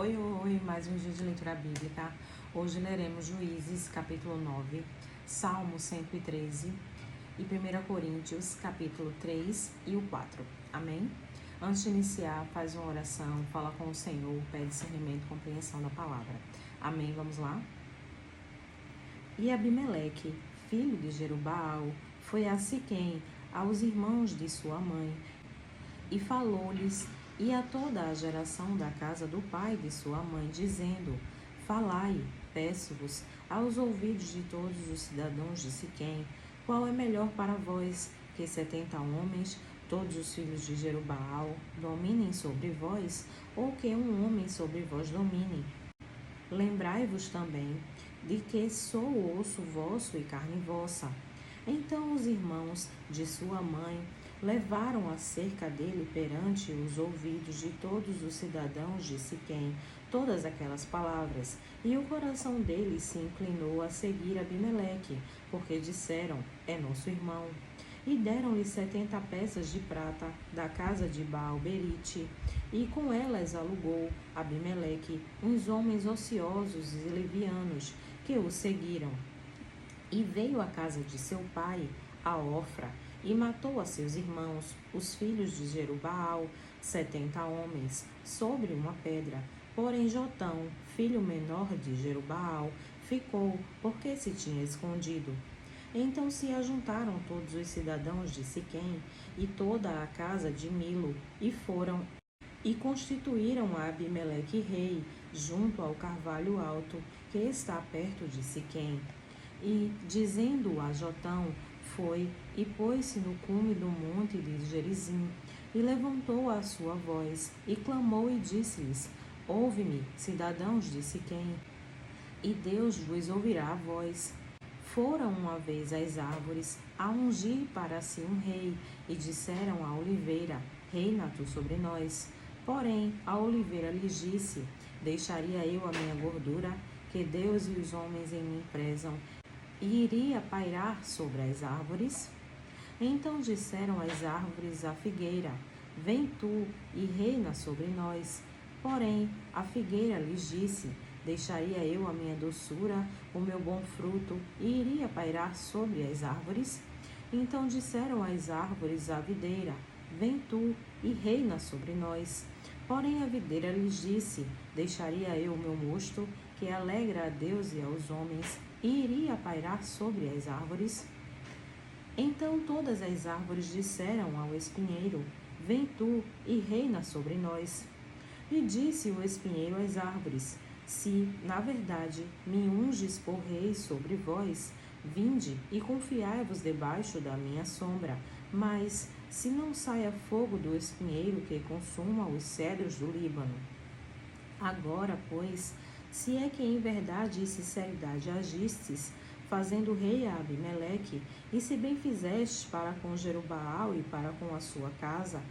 Oi, mais um dia de leitura bíblica. Hoje leremos Juízes, capítulo 9, Salmo 113 e 1 Coríntios, capítulo 3 e o 4. Amém? Antes de iniciar, faz uma oração, fala com o Senhor, pede discernimento e compreensão da palavra. Amém? Vamos lá? E Abimeleque, filho de Jerubaal, foi a Siquém, aos irmãos de sua mãe, e falou-lhes e a toda a geração da casa do pai de sua mãe, dizendo: Falai, peço-vos, aos ouvidos de todos os cidadãos de Siquém, qual é melhor para vós, que 70 homens, todos os filhos de Jerubaal, dominem sobre vós, ou que um homem sobre vós domine? Lembrai-vos também de que sou osso vosso e carne vossa. Então os irmãos de sua mãe levaram acerca dele perante os ouvidos de todos os cidadãos de Siquém todas aquelas palavras, e o coração deles se inclinou a seguir Abimeleque, porque disseram: é nosso irmão. E deram-lhe 70 peças de prata da casa de Baal-Berite, e com elas alugou Abimeleque uns homens ociosos e levianos, que o seguiram. E veio à casa de seu pai, a Ofra, e matou a seus irmãos, os filhos de Jerubaal, 70 homens, sobre uma pedra. Porém Jotão, filho menor de Jerubaal, ficou, porque se tinha escondido. Então se ajuntaram todos os cidadãos de Siquém e toda a casa de Milo, e foram e constituíram a Abimeleque rei, junto ao carvalho alto, que está perto de Siquém. E, dizendo a Jotão, foi e pôs-se no cume do monte de Gerizim, e levantou a sua voz, e clamou e disse-lhes: Ouve-me, cidadãos de Siquém, e Deus vos ouvirá a voz. Foram uma vez as árvores a ungir para si um rei, e disseram à oliveira: Reina tu sobre nós. Porém a oliveira lhes disse: Deixaria eu a minha gordura, que Deus e os homens em mim prezam, e iria pairar sobre as árvores? Então disseram as árvores à figueira: Vem tu e reina sobre nós. Porém a figueira lhes disse: Deixaria eu a minha doçura, o meu bom fruto, e iria pairar sobre as árvores? Então disseram as árvores à videira: Vem tu e reina sobre nós. Porém a videira lhes disse: Deixaria eu o meu mosto, que alegra a Deus e aos homens, e iria pairar sobre as árvores? Então todas as árvores disseram ao espinheiro: Vem tu e reina sobre nós. E disse o espinheiro às árvores: Se, na verdade, me unges por rei sobre vós, vinde e confiai-vos debaixo da minha sombra. Mas, se não saia fogo do espinheiro que consuma os cedros do Líbano. Agora, pois, se é que em verdade e sinceridade agistes, fazendo rei a Abimeleque, e se bem fizestes para com Jerubaal e para com a sua casa,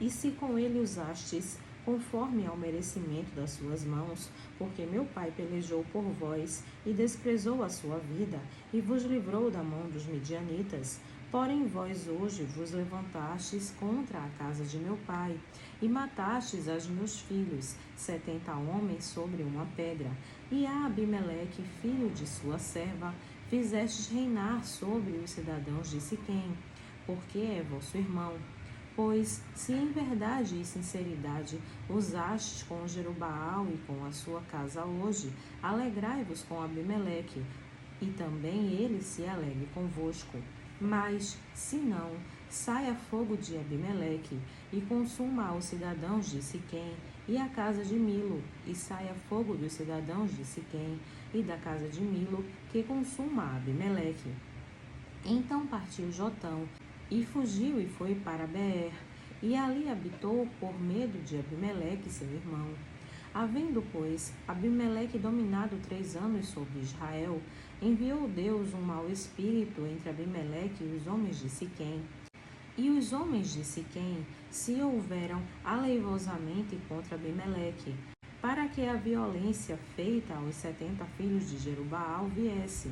e se com ele usastes conforme ao merecimento das suas mãos, porque meu pai pelejou por vós e desprezou a sua vida e vos livrou da mão dos midianitas. Porém vós hoje vos levantastes contra a casa de meu pai e matastes aos meus filhos, 70 homens sobre uma pedra, e a Abimeleque, filho de sua serva, fizestes reinar sobre os cidadãos de Siquém, porque é vosso irmão. Pois, se em verdade e sinceridade usastes com Jerubaal e com a sua casa hoje, alegrai-vos com Abimeleque, e também ele se alegre convosco. Mas, se não, saia fogo de Abimeleque, e consuma aos cidadãos de Siquém, e a casa de Milo, e saia fogo dos cidadãos de Siquém, e da casa de Milo, que consuma Abimeleque. Então partiu Jotão, e fugiu e foi para Beer, e ali habitou por medo de Abimeleque, seu irmão. Havendo, pois, Abimeleque dominado 3 anos sobre Israel, enviou Deus um mau espírito entre Abimeleque e os homens de Siquém. E os homens de Siquém se houveram aleivosamente contra Abimeleque, para que a violência feita aos 70 filhos de Jerubaal viesse,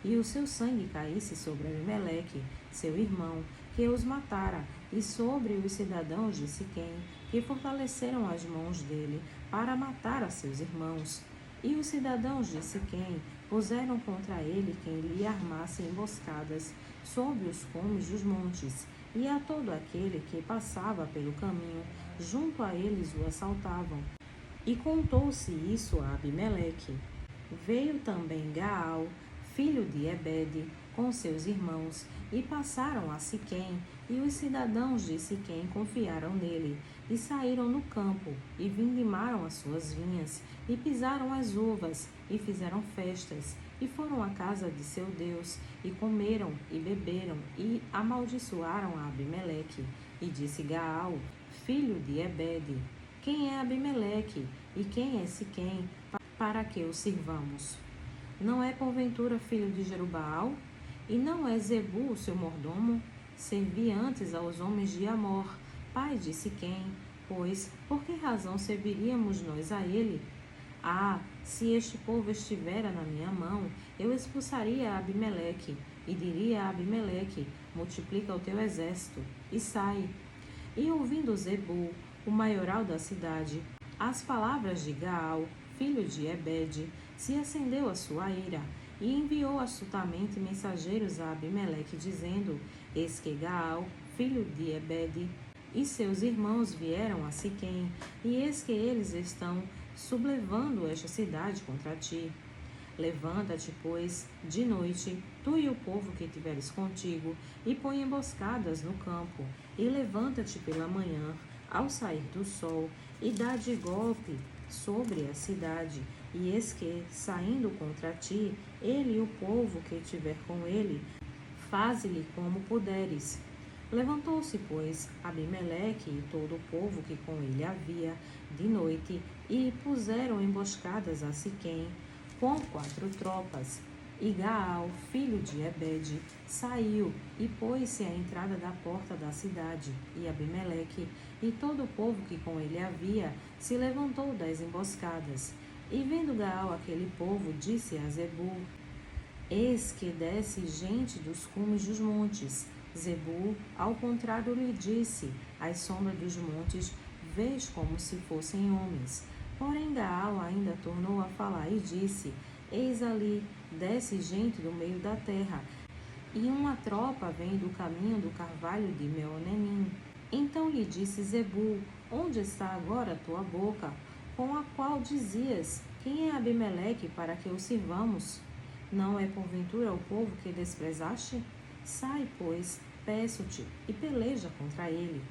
e o seu sangue caísse sobre Abimeleque, seu irmão, que os matara, e sobre os cidadãos de Siquém, que fortaleceram as mãos dele, para matar a seus irmãos. E os cidadãos de Siquém puseram contra ele quem lhe armasse emboscadas sob os cumes dos montes, e a todo aquele que passava pelo caminho, junto a eles o assaltavam. E contou-se isso a Abimeleque. Veio também Gaal, filho de Ebede, com seus irmãos, e passaram a Siquém, e os cidadãos de Siquém confiaram nele, e saíram no campo, e vindimaram as suas vinhas, e pisaram as uvas, e fizeram festas, e foram à casa de seu Deus, e comeram e beberam, e amaldiçoaram a Abimeleque. E disse Gaal, filho de Ebede: quem é Abimeleque, e quem é Siquém, para que o sirvamos? Não é porventura filho de Jerubaal? E não é Zebu o seu mordomo? Servi antes aos homens de Amor, pai de Siquém, pois por que razão serviríamos nós a ele? Ah, se este povo estivera na minha mão, eu expulsaria a Abimeleque, e diria a Abimeleque: multiplica o teu exército, e sai. E ouvindo Zebu, o maioral da cidade, as palavras de Gaal, filho de Ebede, se acendeu a sua ira, e enviou astutamente mensageiros a Abimeleque, dizendo: eis que Gaal, filho de Ebede, e seus irmãos vieram a Siquém, e eis que eles estão sublevando esta cidade contra ti. Levanta-te, pois, de noite, tu e o povo que tiveres contigo, e põe emboscadas no campo, e levanta-te pela manhã, ao sair do sol, e dá de golpe sobre a cidade, e eis que, saindo contra ti, ele e o povo que tiver com ele, faze-lhe como puderes. Levantou-se, pois, Abimeleque e todo o povo que com ele havia, de noite, e puseram emboscadas a Siquém, com 4 tropas. E Gaal, filho de Ebede, saiu e pôs-se à entrada da porta da cidade. E Abimeleque e todo o povo que com ele havia se levantou das emboscadas. E vendo Gaal aquele povo, disse a Zebu: eis que desce gente dos cumes dos montes. Zebu, ao contrário, lhe disse: às sombras dos montes, vês como se fossem homens. Porém Gaal ainda tornou a falar e disse: eis ali, desce gente do meio da terra, e uma tropa vem do caminho do carvalho de Meonenim. Então lhe disse Zebu: onde está agora a tua boca, com a qual dizias: quem é Abimeleque para que o sirvamos? Não é porventura o povo que desprezaste? Sai, pois, peço-te, e peleja contra ele.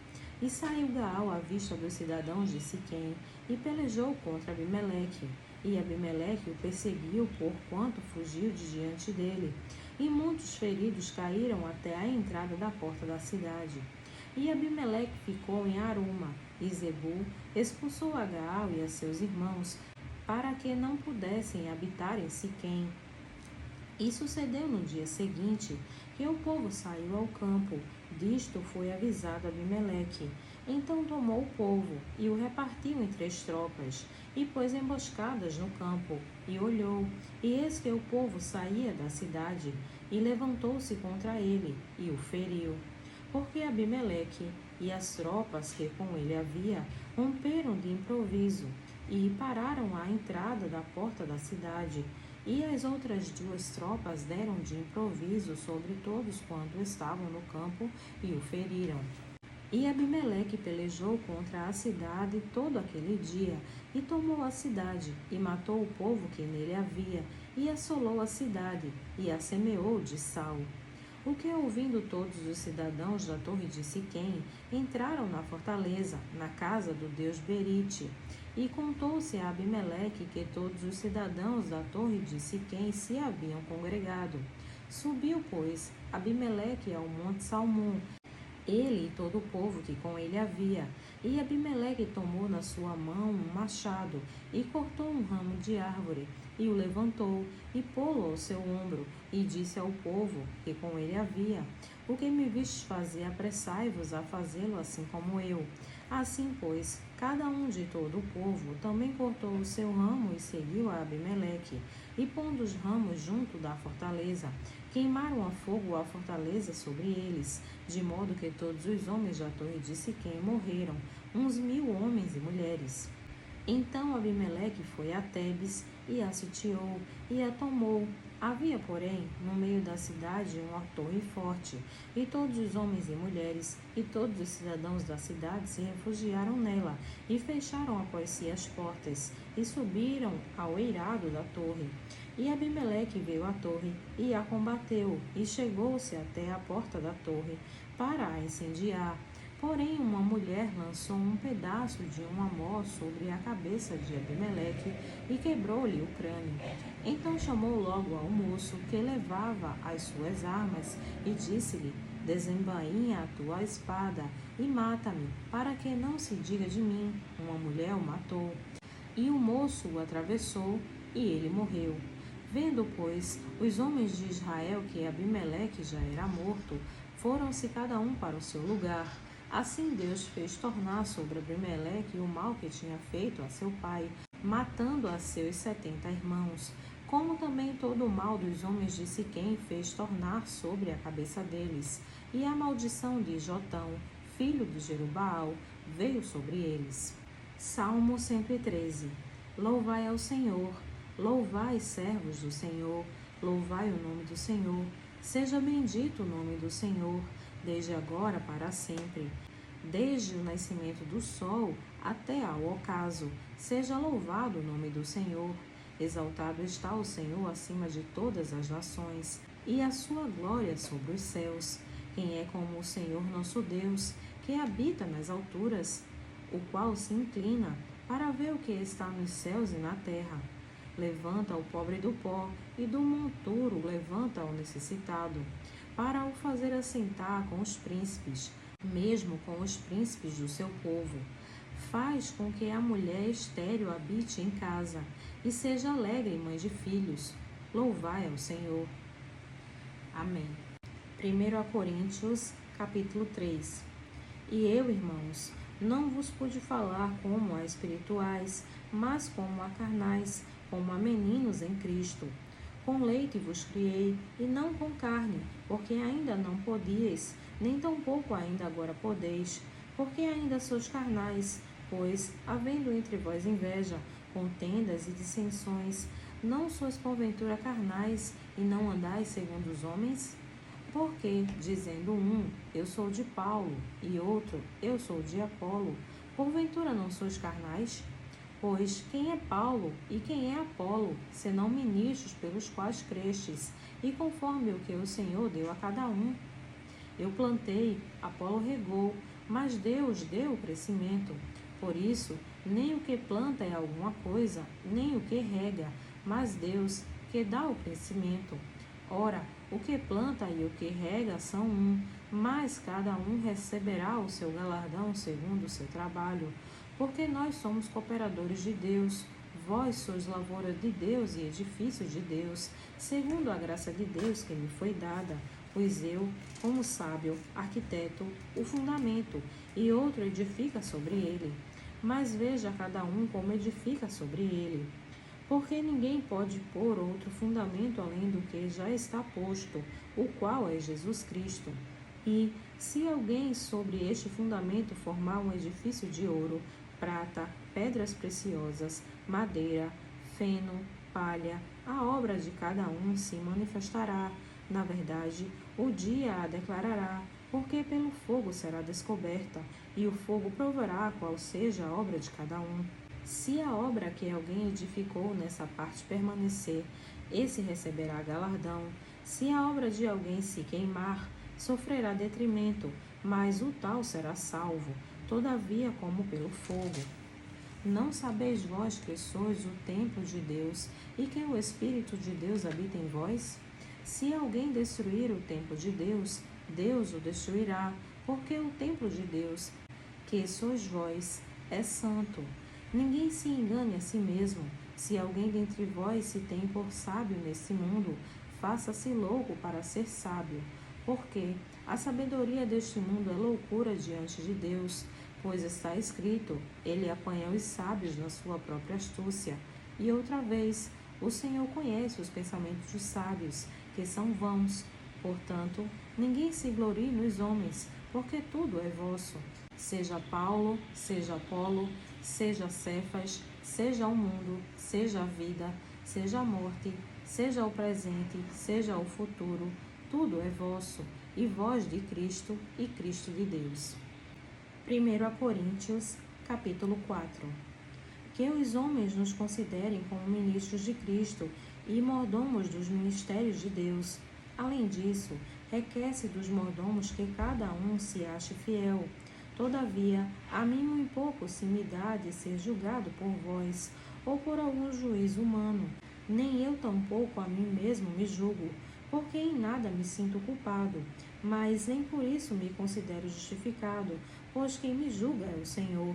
E saiu Gaal à vista dos cidadãos de Siquém, e pelejou contra Abimeleque. E Abimeleque o perseguiu, porquanto fugiu de diante dele. E muitos feridos caíram até a entrada da porta da cidade. E Abimeleque ficou em Aruma, e Zebu expulsou a Gaal e a seus irmãos, para que não pudessem habitar em Siquém. E sucedeu no dia seguinte que o povo saiu ao campo. Disto foi avisado Abimeleque. Então tomou o povo e o repartiu em 3 tropas, e pôs emboscadas no campo, e olhou, e eis que o povo saía da cidade, e levantou-se contra ele, e o feriu. Porque Abimeleque e as tropas que com ele havia romperam de improviso, e pararam à entrada da porta da cidade, e as outras 2 tropas deram de improviso sobre todos quanto estavam no campo e o feriram. E Abimeleque pelejou contra a cidade todo aquele dia, e tomou a cidade, e matou o povo que nele havia, e assolou a cidade, e a semeou de sal. O que, ouvindo todos os cidadãos da torre de Siquém, entraram na fortaleza, na casa do deus Berite. E contou-se a Abimeleque que todos os cidadãos da torre de Siquém se haviam congregado. Subiu, pois, Abimeleque ao monte Salmom, ele e todo o povo que com ele havia. E Abimeleque tomou na sua mão um machado, e cortou um ramo de árvore, e o levantou, e pô-lo ao seu ombro, e disse ao povo que com ele havia: o que me vistes fazer, apressai-vos a fazê-lo assim como eu. Assim, pois, cada um de todo o povo também cortou o seu ramo e seguiu a Abimeleque, e pondo os ramos junto da fortaleza, queimaram a fogo a fortaleza sobre eles, de modo que todos os homens da torre de Siquém morreram, uns 1000 homens e mulheres. Então Abimeleque foi a Tebes e a sitiou e a tomou. Havia, porém, no meio da cidade uma torre forte, e todos os homens e mulheres e todos os cidadãos da cidade se refugiaram nela, e fecharam após si as portas, e subiram ao eirado da torre. E Abimeleque veio à torre e a combateu, e chegou-se até a porta da torre para a incendiar. Porém, uma mulher lançou um pedaço de um amor sobre a cabeça de Abimeleque e quebrou-lhe o crânio. Então chamou logo ao moço que levava as suas armas e disse-lhe: Desembainha a tua espada e mata-me, para que não se diga de mim: uma mulher o matou. E o moço o atravessou e ele morreu. Vendo, pois, os homens de Israel que Abimeleque já era morto, foram-se cada um para o seu lugar. Assim Deus fez tornar sobre Abimeleque o mal que tinha feito a seu pai, matando a seus 70 irmãos, como também todo o mal dos homens de Siquém fez tornar sobre a cabeça deles, e a maldição de Jotão, filho de Jerubaal, veio sobre eles. Salmo 113. Louvai ao Senhor, louvai, servos do Senhor, louvai o nome do Senhor. Seja bendito o nome do Senhor, desde agora para sempre. Desde o nascimento do sol até ao ocaso, seja louvado o nome do Senhor. Exaltado está o Senhor acima de todas as nações, e a sua glória sobre os céus. Quem é como o Senhor nosso Deus, que habita nas alturas, o qual se inclina para ver o que está nos céus e na terra. Levanta o pobre do pó, e do monturo levanta o necessitado, para o fazer assentar com os príncipes, mesmo com os príncipes do seu povo. Faz com que a mulher estéril habite em casa, e seja alegre mãe de filhos. Louvai ao Senhor. Amém. 1 Coríntios, capítulo 3. E eu, irmãos, não vos pude falar como a espirituais, mas como a carnais, como a meninos em Cristo. Com leite vos criei, e não com carne, porque ainda não podíeis, nem tampouco ainda agora podeis, porque ainda sois carnais. Pois, havendo entre vós inveja, contendas e dissensões, não sois porventura carnais, e não andais segundo os homens? Porque, dizendo um, eu sou de Paulo, e outro, eu sou de Apolo, porventura não sois carnais? Pois quem é Paulo e quem é Apolo, senão ministros pelos quais crestes, e conforme o que o Senhor deu a cada um? Eu plantei, Apolo regou, mas Deus deu o crescimento. Por isso, nem o que planta é alguma coisa, nem o que rega, mas Deus que dá o crescimento. Ora, o que planta e o que rega são um, mas cada um receberá o seu galardão segundo o seu trabalho. Porque nós somos cooperadores de Deus, vós sois lavoura de Deus e edifício de Deus, segundo a graça de Deus que me foi dada. Pois eu, como sábio, arquiteto, o fundamento, e outro edifica sobre ele. Mas veja cada um como edifica sobre ele. Porque ninguém pode pôr outro fundamento além do que já está posto, o qual é Jesus Cristo. E, se alguém sobre este fundamento formar um edifício de ouro, prata, pedras preciosas, madeira, feno, palha, a obra de cada um se manifestará. Na verdade, o dia a declarará, porque pelo fogo será descoberta, e o fogo provará qual seja a obra de cada um. Se a obra que alguém edificou nessa parte permanecer, esse receberá galardão. Se a obra de alguém se queimar, sofrerá detrimento, mas o tal será salvo, todavia como pelo fogo. Não sabeis vós que sois o templo de Deus e que o Espírito de Deus habita em vós? Se alguém destruir o templo de Deus, Deus o destruirá, porque o templo de Deus, que sois vós, é santo. Ninguém se engane a si mesmo. Se alguém dentre vós se tem por sábio nesse mundo, faça-se louco para ser sábio. Porque a sabedoria deste mundo é loucura diante de Deus, pois está escrito, ele apanha os sábios na sua própria astúcia. E outra vez, o Senhor conhece os pensamentos dos sábios, que são vãos. Portanto, ninguém se glorie nos homens, porque tudo é vosso. Seja Paulo, seja Apolo, seja Cefas, seja o mundo, seja a vida, seja a morte, seja o presente, seja o futuro, tudo é vosso, e vós de Cristo, e Cristo de Deus. 1 Coríntios, capítulo 4. Que os homens nos considerem como ministros de Cristo e mordomos dos ministérios de Deus. Além disso, requer-se dos mordomos que cada um se ache fiel. Todavia, a mim muito pouco se me dá de ser julgado por vós, ou por algum juiz humano. Nem eu tampouco a mim mesmo me julgo, porque em nada me sinto culpado, mas nem por isso me considero justificado, pois quem me julga é o Senhor.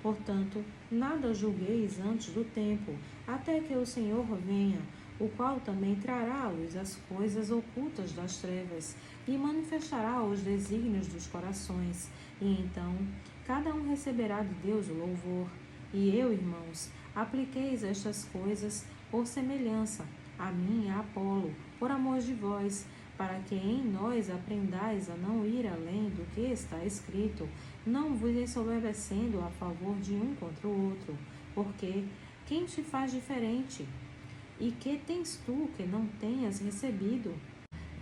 Portanto, nada julgueis antes do tempo, até que o Senhor venha, o qual também trará à luz as coisas ocultas das trevas e manifestará os desígnios dos corações. E então, cada um receberá de Deus o louvor. E eu, irmãos, apliqueis estas coisas por semelhança, a mim e a Apolo, por amor de vós, para que em nós aprendais a não ir além do que está escrito, não vos ensoberbecendo a favor de um contra o outro, porque quem te faz diferente? E que tens tu que não tenhas recebido?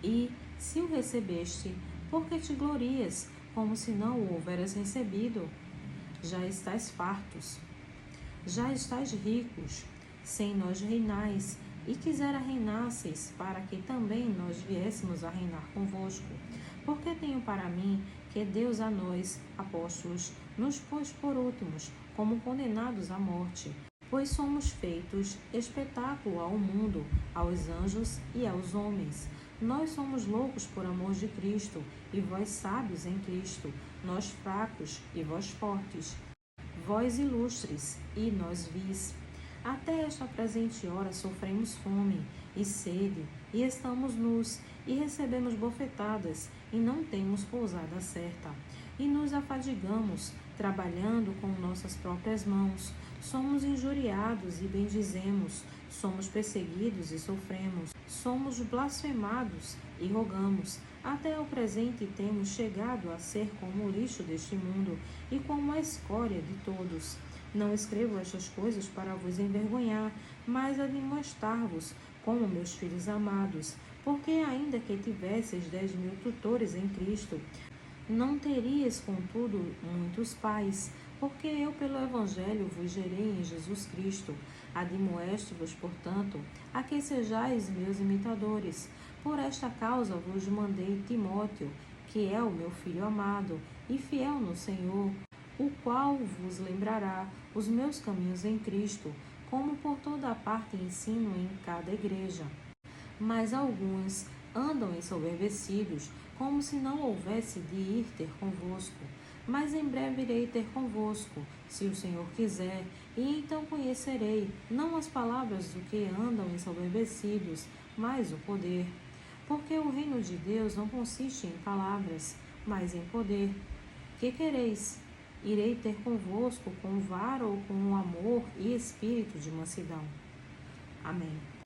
E, se o recebeste, por que te glorias, como se não o houveras recebido? Já estais fartos, já estais ricos, sem nós reinais, e quisera reinasseis, para que também nós viéssemos a reinar convosco. Porque tenho para mim que Deus a nós, apóstolos, nos pôs por últimos, como condenados à morte, pois somos feitos espetáculo ao mundo, aos anjos e aos homens. Nós somos loucos por amor de Cristo, e vós sábios em Cristo, nós fracos e vós fortes, vós ilustres e nós vis. Até esta presente hora sofremos fome e sede, e estamos nus, e recebemos bofetadas, e não temos pousada certa. E nos afadigamos, trabalhando com nossas próprias mãos. Somos injuriados e bendizemos, somos perseguidos e sofremos, somos blasfemados e rogamos. Até o presente temos chegado a ser como o lixo deste mundo e como a escória de todos. Não escrevo estas coisas para vos envergonhar, mas admoestar-vos como meus filhos amados, porque ainda que tivesseis 10.000 tutores em Cristo, não terias, contudo, muitos pais, porque eu pelo Evangelho vos gerei em Jesus Cristo. Admoesto-vos, portanto, a que sejais meus imitadores. Por esta causa vos mandei Timóteo, que é o meu filho amado e fiel no Senhor, o qual vos lembrará os meus caminhos em Cristo, como por toda a parte ensino em cada igreja. Mas alguns andam ensoberbecidos, como se não houvesse de ir ter convosco. Mas em breve irei ter convosco, se o Senhor quiser, e então conhecerei, não as palavras do que andam ensoberbecidos, mas o poder. Porque o reino de Deus não consiste em palavras, mas em poder. Que quereis? Irei ter convosco com vara ou com amor e espírito de mansidão. Amém.